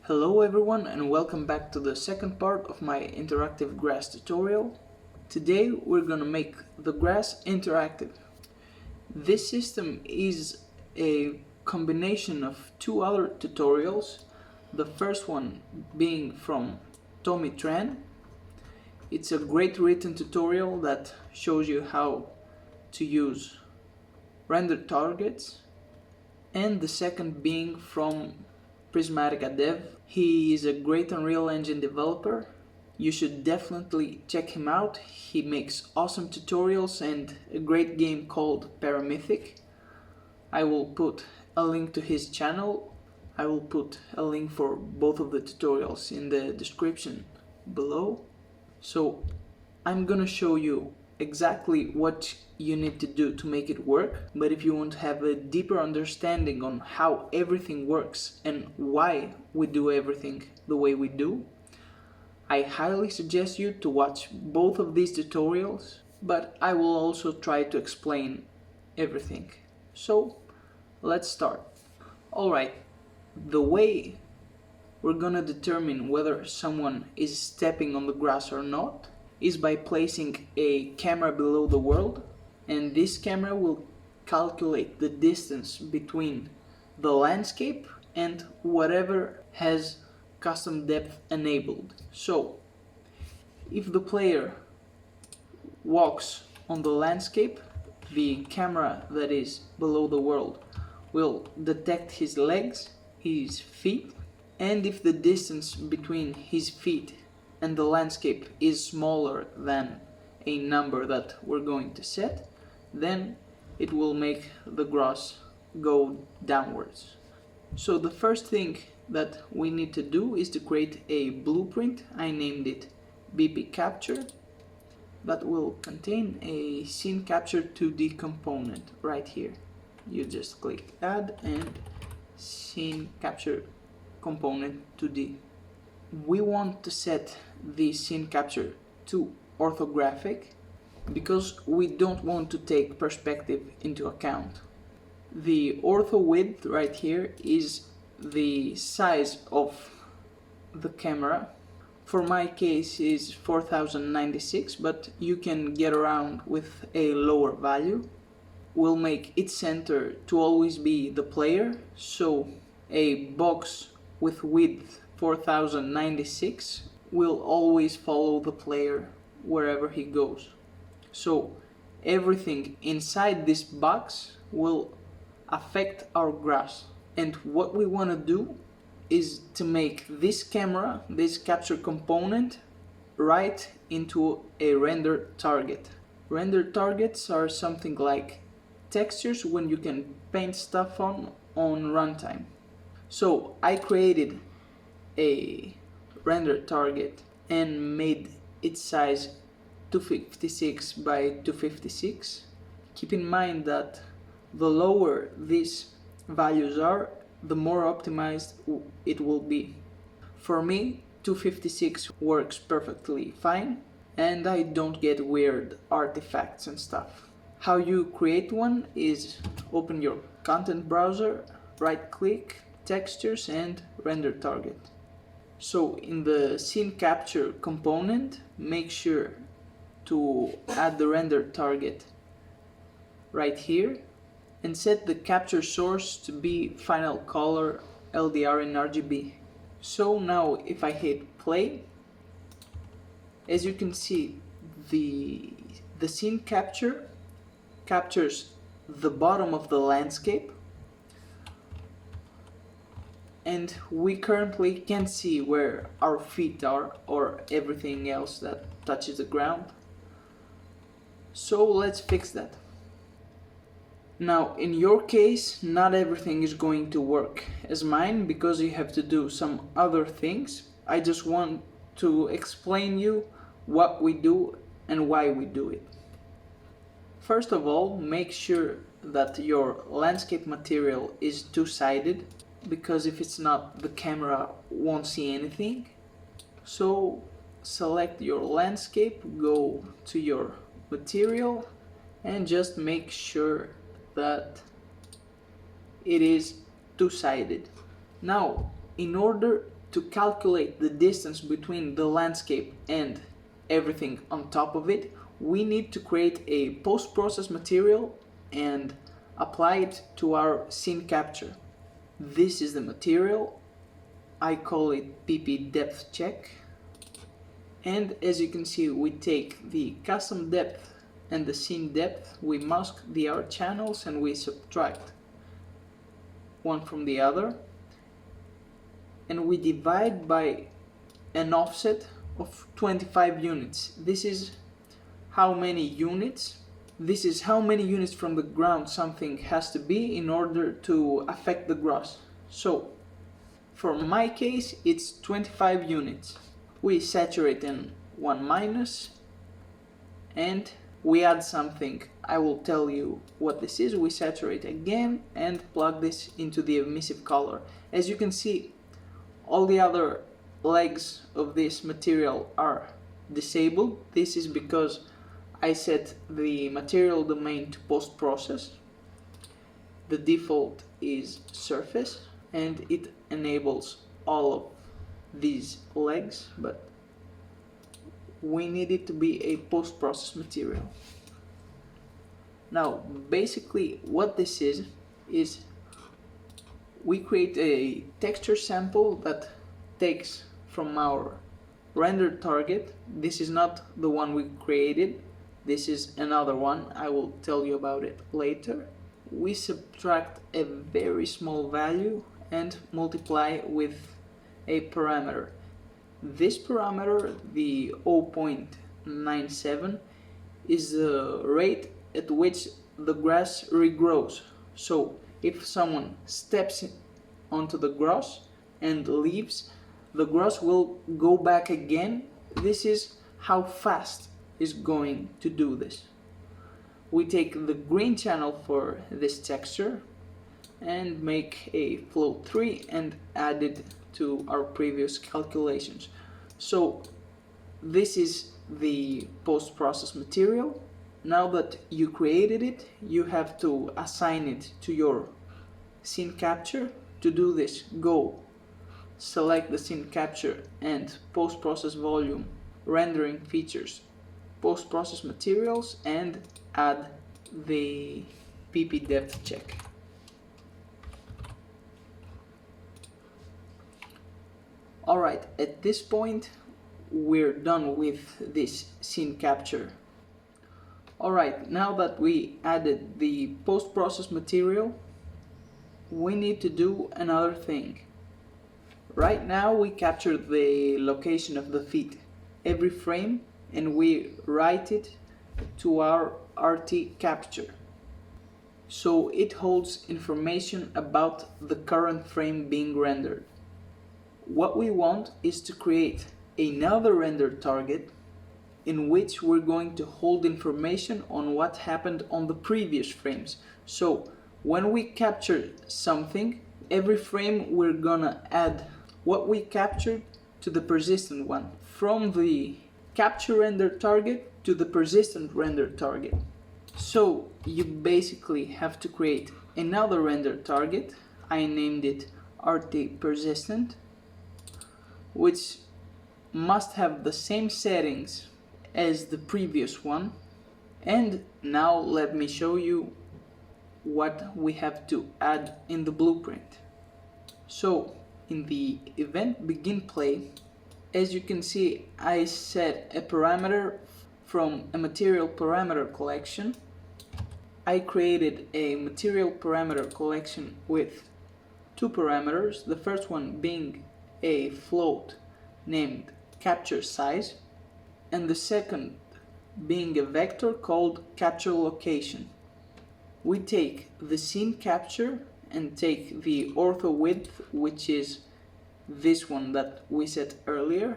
Hello everyone and welcome back to the second part of my interactive grass tutorial. Today we're gonna make the grass interactive. This system is a combination of two other tutorials. The first one being from Tommy Tran. It's a great written tutorial that shows you how to use render targets, and the second being from Prismatica Dev. He is a great Unreal Engine developer. You should definitely check him out. He makes awesome tutorials and a great game called Paramythic. I will put a link to his channel. I will put a link for both of the tutorials in the description below. So I'm gonna show you exactly what you need to do to make it work, but if you want to have a deeper understanding on how everything works and why we do everything the way we do, I highly suggest you to watch both of these tutorials, but I will also try to explain everything. So let's start. Alright, the way we're gonna determine whether someone is stepping on the grass or not is by placing a camera below the world, and this camera will calculate the distance between the landscape and whatever has custom depth enabled. So if the player walks on the landscape, the camera that is below the world will detect his legs, his feet, and if the distance between his feet and the landscape is smaller than a number that we're going to set, then it will make the grass go downwards. So the first thing that we need to do is to create a blueprint. I named it BP Capture, that will contain a scene capture 2D component right here. You just click add and scene capture component 2D. We want to set the scene capture to orthographic because we don't want to take perspective into account. The ortho width right here is the size of the camera. For my case is 4096, but you can get around with a lower value. We'll make its center to always be the player, so a box with width 4096 will always follow the player wherever he goes. So everything inside this box will affect our grass, and what we want to do is to make this camera, this capture component, right into a render target. Render targets are something like textures when you can paint stuff on runtime. So I created a render target and made its size 256 by 256. Keep in mind that the lower these values are, the more optimized it will be. For me, 256 works perfectly fine, and I don't get weird artifacts and stuff. How you create one is open your content browser, right click, textures and render target. So in the scene capture component, make sure to add the render target right here and set the capture source to be final color, LDR and RGB. So now if I hit play, as you can see, the scene capture captures the bottom of the landscape, and we currently can't see where our feet are or everything else that touches the ground. So let's fix that. Now in your case, not everything is going to work as mine because you have to do some other things. I just want to explain you what we do and why we do it. First of all, make sure that your landscape material is two-sided, because if it's not, the camera won't see anything. So select your landscape, go to your material and just make sure that it is two-sided. Now in order to calculate the distance between the landscape and everything on top of it, we need to create a post-process material and apply it to our scene capture. This is the material. I call it PP depth check. And as you can see, we take the custom depth and the scene depth, we mask the art channels and we subtract one from the other, and we divide by an offset of 25 units. This is how many units from the ground something has to be in order to affect the grass. So for my case it's 25 units. We saturate in 1-, and we add something. I will tell you what this is. We saturate again and plug this into the emissive color. As you can see, all the other legs of this material are disabled. This is because I set the material domain to post-process. The default is surface and it enables all of these legs, but we need it to be a post-process material. Now basically what this is we create a texture sample that takes from our rendered target. This is not the one we created, this is another one. I will tell you about it later. We subtract a very small value and multiply with a parameter. This parameter, the 0.97, is the rate at which the grass regrows. So if someone steps onto the grass and leaves, the grass will go back again. This is how fast it's going to do this. We take the green channel for this texture and make a float 3 and add it to our previous calculations. So this is the post-process material. Now that you created it, you have to assign it to your scene capture. To do this, go select the scene capture and post-process volume, rendering features, post-process materials, and add the PP depth check. Alright, at this point we're done with this scene capture. Alright, now that we added the post-process material, we need to do another thing. Right now we capture the location of the feet every frame and we write it to our RT capture. So it holds information about the current frame being rendered. What we want is to create another render target in which we're going to hold information on what happened on the previous frames. So when we capture something, every frame we're gonna add what we captured to the persistent one, from the capture render target to the persistent render target. So you basically have to create another render target. I named it RT persistent, which must have the same settings as the previous one. And now let me show you what we have to add in the blueprint. So in the event begin play, as you can see, I set a parameter from a material parameter collection. I created a material parameter collection with two parameters, the first one being a float named capture size, and the second being a vector called capture location. We take the scene capture and take the ortho width, which is this one that we set earlier,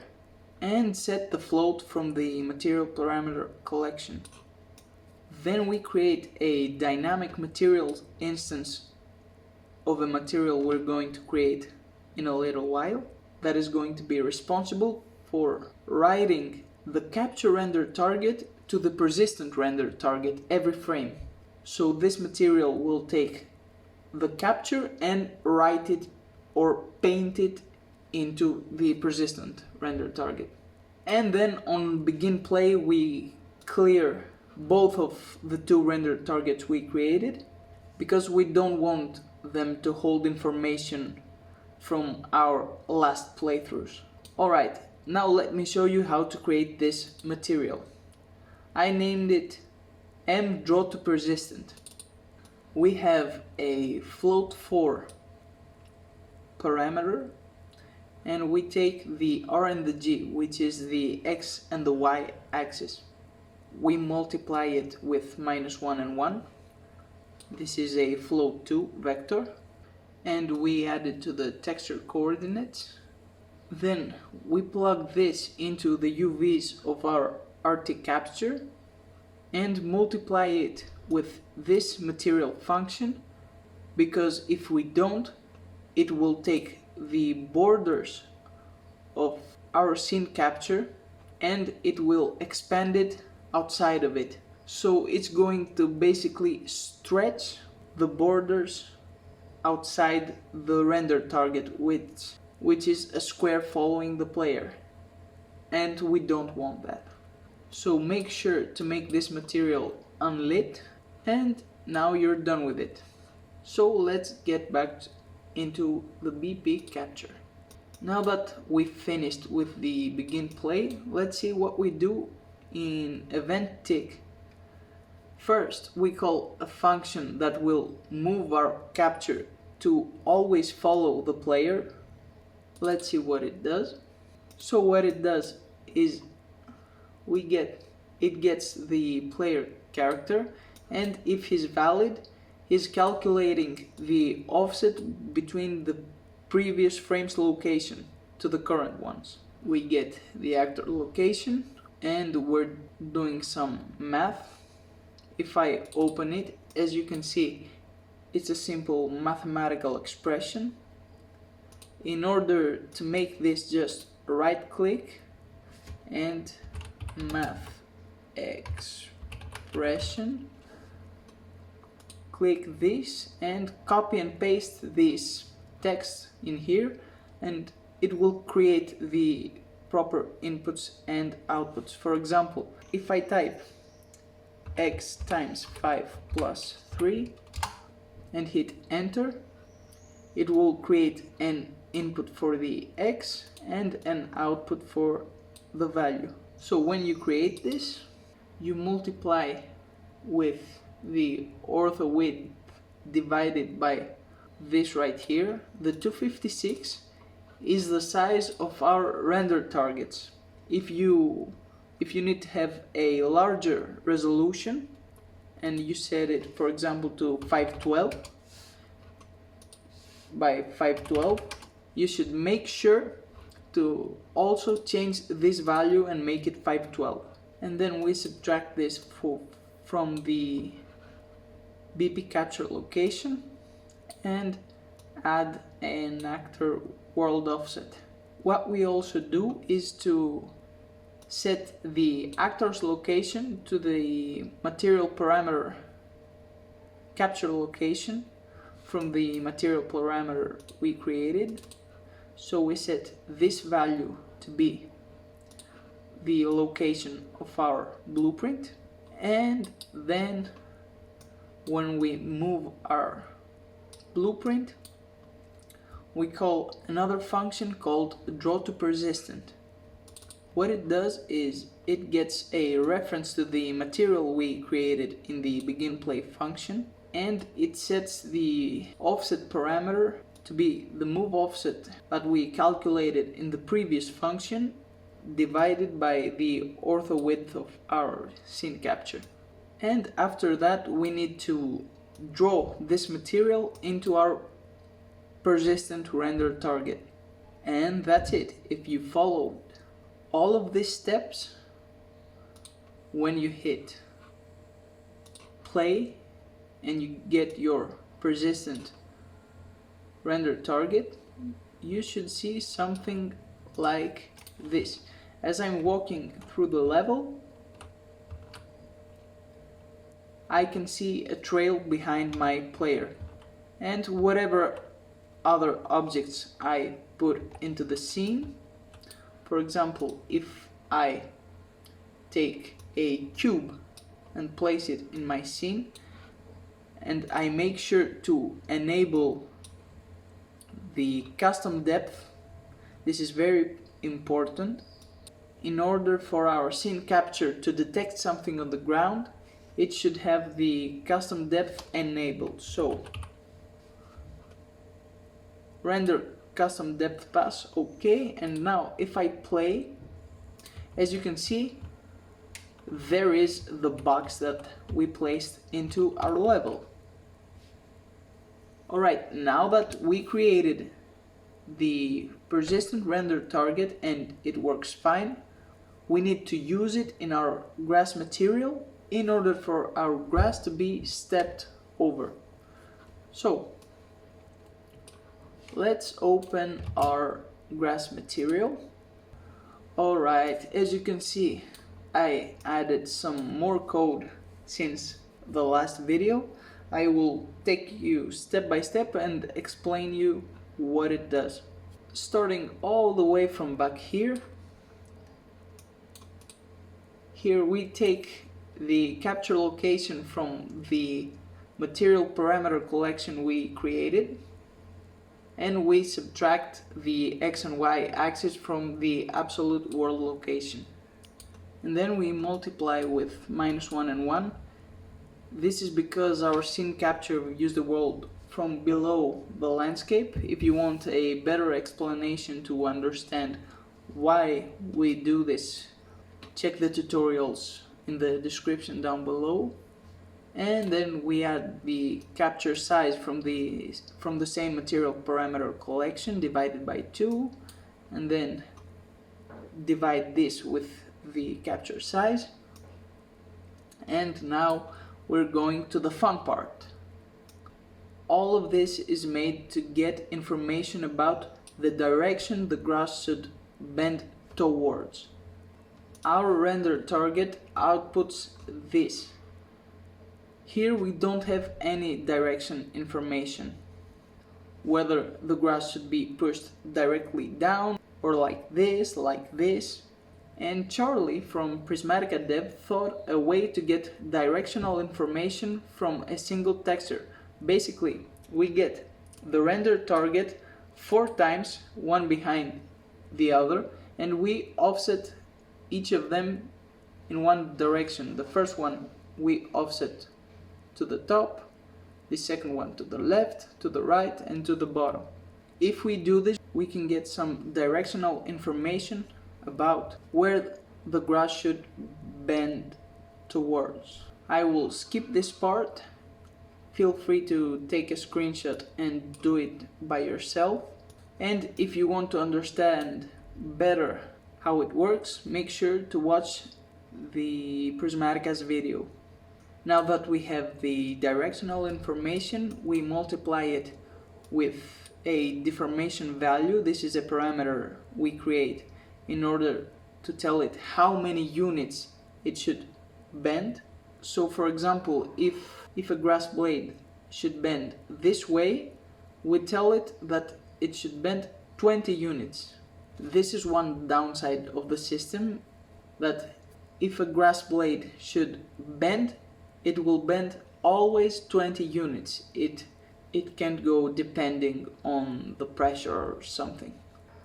and set the float from the material parameter collection. Then we create a dynamic materials instance of a material we're going to create in a little while, that is going to be responsible for writing the capture render target to the persistent render target every frame. So this material will take the capture and write it or paint it into the persistent render target. And then on begin play we clear both of the two render targets we created, because we don't want them to hold information from our last playthroughs. Alright, now let me show you how to create this material. I named it Draw to Persistent. We have a float4 parameter, and we take the R and the G, which is the X and the Y axis. We multiply it with -1 and 1. This is a float2 vector, and we add it to the texture coordinates. Then we plug this into the UVs of our RT capture and multiply it with this material function, because if we don't, it will take the borders of our scene capture and it will expand it outside of it. So it's going to basically stretch the borders outside the render target width, which is a square following the player, and we don't want that. So make sure to make this material unlit, and now you're done with it. So let's get back into the BP capture. Now that we've finished with the begin play, let's see what we do in event tick. First, we call a function that will move our capture to always follow the player. Let's see what it does. So what it does is it gets the player character, and if he's valid, is calculating the offset between the previous frame's location to the current ones. We get the actor location, and we're doing some math. If I open it, as you can see, it's a simple mathematical expression. In order to make this, just right click and math expression, click this and copy and paste this text in here, and it will create the proper inputs and outputs. For example, if I type x times 5 plus 3 and hit enter, it will create an input for the x and an output for the value. So when you create this, you multiply with the ortho width divided by this right here. The 256 is the size of our render targets. If you need to have a larger resolution and you set it, for example, to 512 by 512, you should make sure to also change this value and make it 512. And then we subtract this from the BP capture location and add an actor world offset. What we also do is to set the actor's location to the material parameter capture location from the material parameter we created. So we set this value to be the location of our blueprint, and then when we move our blueprint, we call another function called draw to persistent. What it does is it gets a reference to the material we created in the begin play function, and it sets the offset parameter to be the move offset that we calculated in the previous function divided by the ortho width of our scene capture. And after that we need to draw this material into our persistent render target. And that's it. If you followed all of these steps, when you hit play and you get your persistent render target, you should see something like this. As I'm walking through the level, I can see a trail behind my player, and whatever other objects I put into the scene. For example, if I take a cube and place it in my scene, and I make sure to enable the custom depth. This is very important. In order for our scene capture to detect something on the ground, it should have the custom depth enabled. So render custom depth pass, okay. And now if I play, as you can see, there is the box that we placed into our level. Alright, now that we created the persistent render target and it works fine, we need to use it in our grass material in order for our grass to be stepped over. So let's open our grass material. Alright, as you can see, I added some more code since the last video. I will take you step by step and explain you what it does. Starting all the way from back here. Here we take the capture location from the material parameter collection we created, and we subtract the x and y axis from the absolute world location. And then we multiply with -1 and 1. This is because our scene capture used the world from below the landscape. If you want a better explanation to understand why we do this, check the tutorials in the description down below. And then we add the capture size from the same material parameter collection divided by 2, and then divide this with the capture size. And now we're going to the fun part. All of this is made to get information about the direction the grass should bend towards. Our render target outputs this. Here we don't have any direction information, whether the grass should be pushed directly down or like this. And Charlie from Prismatica Dev thought a way to get directional information from a single texture. Basically, we get the render target 4 times, one behind the other, and we offset each of them in one direction. The first one we offset to the top, the second one to the left, to the right, and to the bottom. If we do this, we can get some directional information about where the grass should bend towards. I will skip this part. Feel free to take a screenshot and do it by yourself. And if you want to understand better how it works, make sure to watch the Prismatica's video. Now that we have the directional information, we multiply it with a deformation value. This is a parameter we create in order to tell it how many units it should bend. So for example, if a grass blade should bend this way, we tell it that it should bend 20 units. This is one downside of the system, that if a grass blade should bend, it will bend always 20 units. It can't go depending on the pressure or something.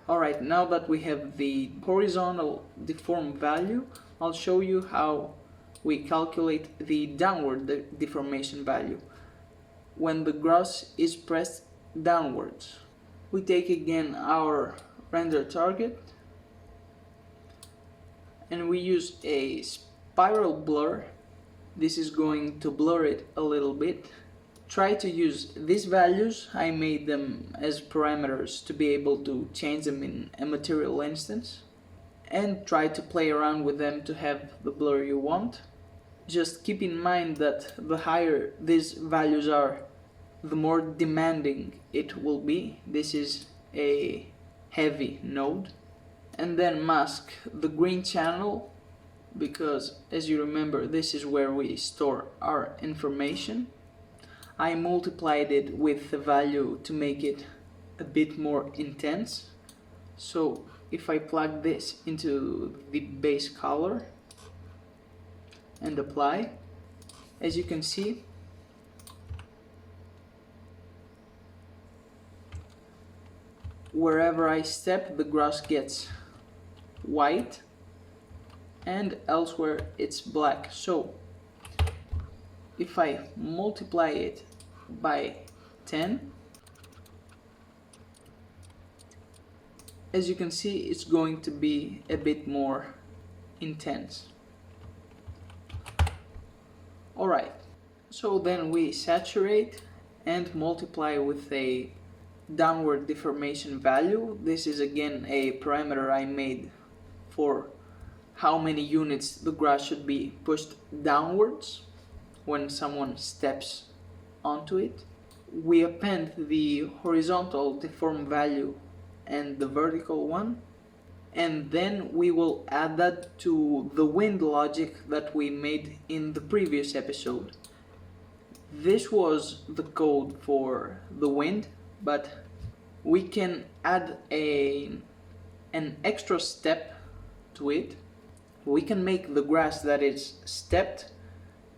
Alright, now that we have the horizontal deform value, I'll show you how we calculate the downward deformation value when the grass is pressed downwards. We take again our render target and we use a spiral blur. This is going to blur it a little bit. Try to use these values. I made them as parameters to be able to change them in a material instance, and try to play around with them to have the blur you want. Just keep in mind that the higher these values are, the more demanding it will be. This is a heavy node. And then mask the green channel, because as you remember, this is where we store our information. I multiplied it with the value to make it a bit more intense. So if I plug this into the base color and apply, as you can see, wherever I step the grass gets white and elsewhere it's black. So if I multiply it by 10, as you can see, it's going to be a bit more intense. Alright, so then we saturate and multiply with a downward deformation value. This is again a parameter I made for how many units the grass should be pushed downwards when someone steps onto it. We append the horizontal deform value and the vertical one, and then we will add that to the wind logic that we made in the previous episode. This was the code for the wind, but we can add an extra step to it. We can make the grass that is stepped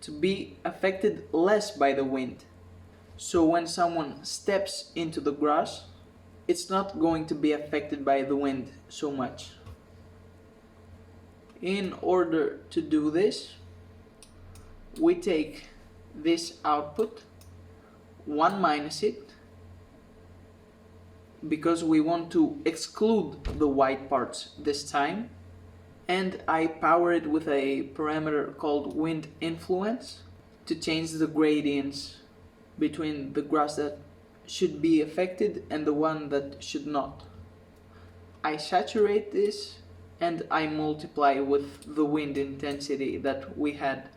to be affected less by the wind. So when someone steps into the grass, it's not going to be affected by the wind so much. In order to do this, we take this output, 1 minus it, because we want to exclude the white parts this time, and I power it with a parameter called wind influence to change the gradients between the grass that should be affected and the one that should not. I saturate this and I multiply with the wind intensity that we had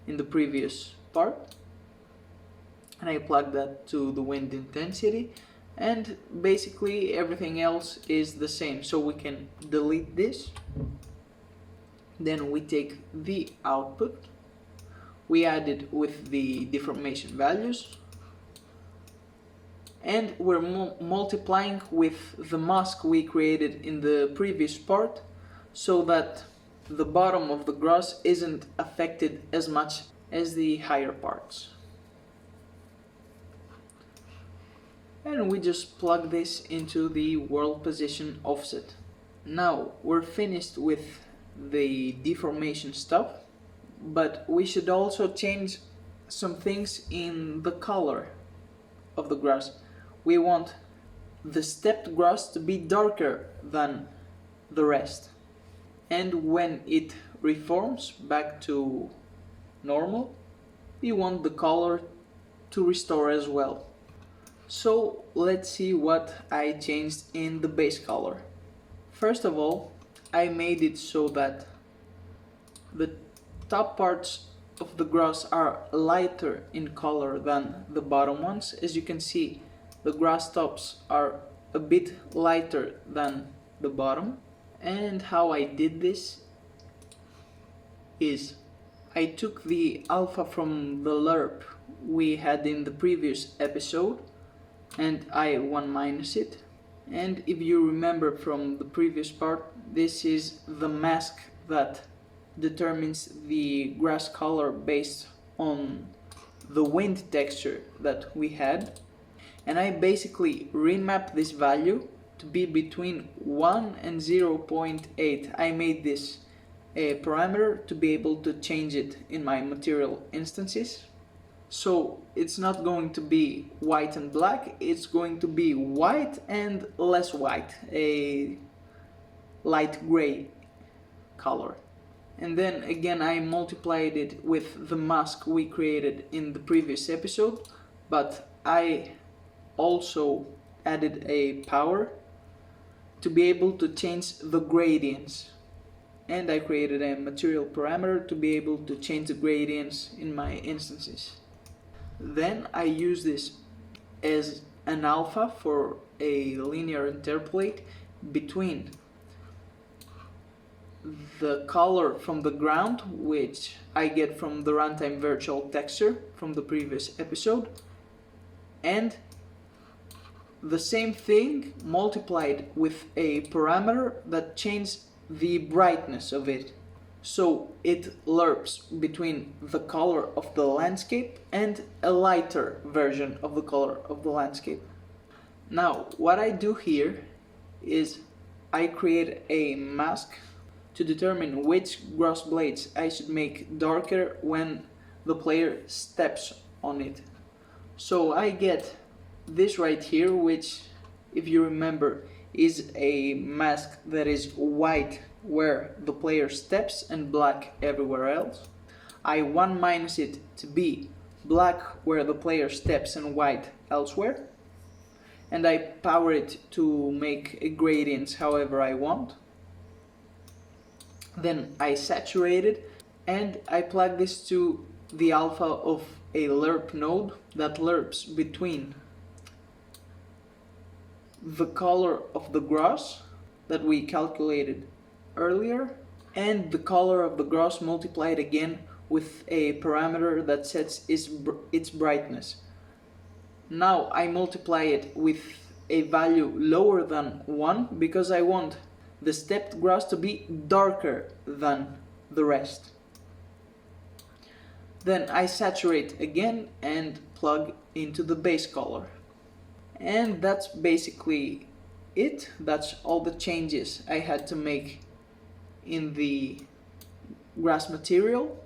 in the previous part, and I plug that to the wind intensity, and basically everything else is the same. So we can delete this. Then we take the output, we add it with the deformation values, and we're multiplying with the mask we created in the previous part, so that the bottom of the grass isn't affected as much as the higher parts. And we just plug this into the world position offset. Now we're finished with the deformation stuff, but we should also change some things in the color of the grass. We want the stepped grass to be darker than the rest, and when it reforms back to normal, we want the color to restore as well. So let's see what I changed in the base color. First of all, I made it so that the top parts of the grass are lighter in color than the bottom ones. As you can see, the grass tops are a bit lighter than the bottom. And how I did this is I took the alpha from the lerp we had in the previous episode and I 1 minus it. And if you remember from the previous part, this is the mask that determines the grass color based on the wind texture that we had. And I basically remap this value to be between 1 and 0.8. I made this a parameter to be able to change it in my material instances. So it's not going to be white and black, it's going to be white and less white, a light gray color. And then again I multiplied it with the mask we created in the previous episode, but I also added a power to be able to change the gradients. And I created a material parameter to be able to change the gradients in my instances. Then I use this as an alpha for a linear interpolate between the color from the ground, which I get from the runtime virtual texture from the previous episode, and the same thing multiplied with a parameter that changes the brightness of it. So it lerps between the color of the landscape and a lighter version of the color of the landscape. Now, what I do here is I create a mask to determine which grass blades I should make darker when the player steps on it. So I get this right here, which, if you remember, is a mask that is white where the player steps and black everywhere else. I 1 minus it to be black where the player steps and white elsewhere. And I power it to make gradients however I want. Then I saturate it and I plug this to the alpha of a lerp node that lerps between the color of the grass that we calculated earlier and the color of the grass multiplied again with a parameter that sets its brightness. Now I multiply it with a value lower than 1 because I want the stepped grass to be darker than the rest. Then I saturate again and plug into the base color. And that's basically it. That's all the changes I had to make in the grass material.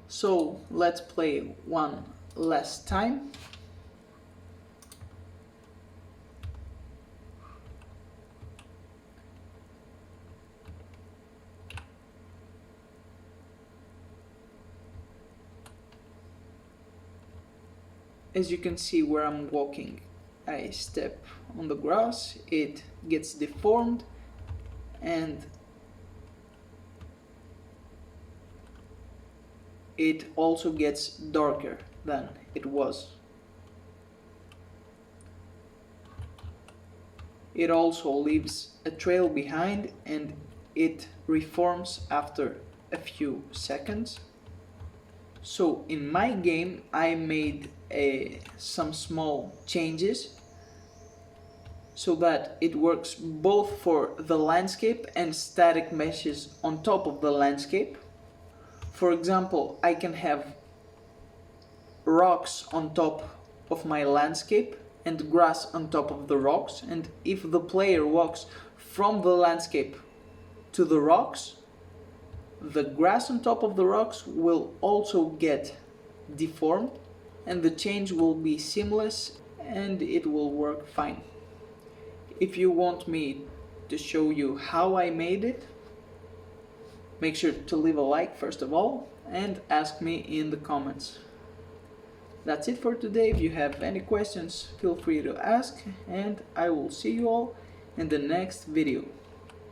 So let's play one last time. As you can see where I'm walking, I step on the grass, it gets deformed and it also gets darker than it was. It also leaves a trail behind and it reforms after a few seconds. So in my game I made some small changes so that it works both for the landscape and static meshes on top of the landscape. For example, I can have rocks on top of my landscape and grass on top of the rocks, and if the player walks from the landscape to the rocks, the grass on top of the rocks will also get deformed and the change will be seamless and it will work fine. If you want me to show you how I made it, make sure to leave a like first of all and ask me in the comments. That's it for today. If you have any questions, feel free to ask and I will see you all in the next video.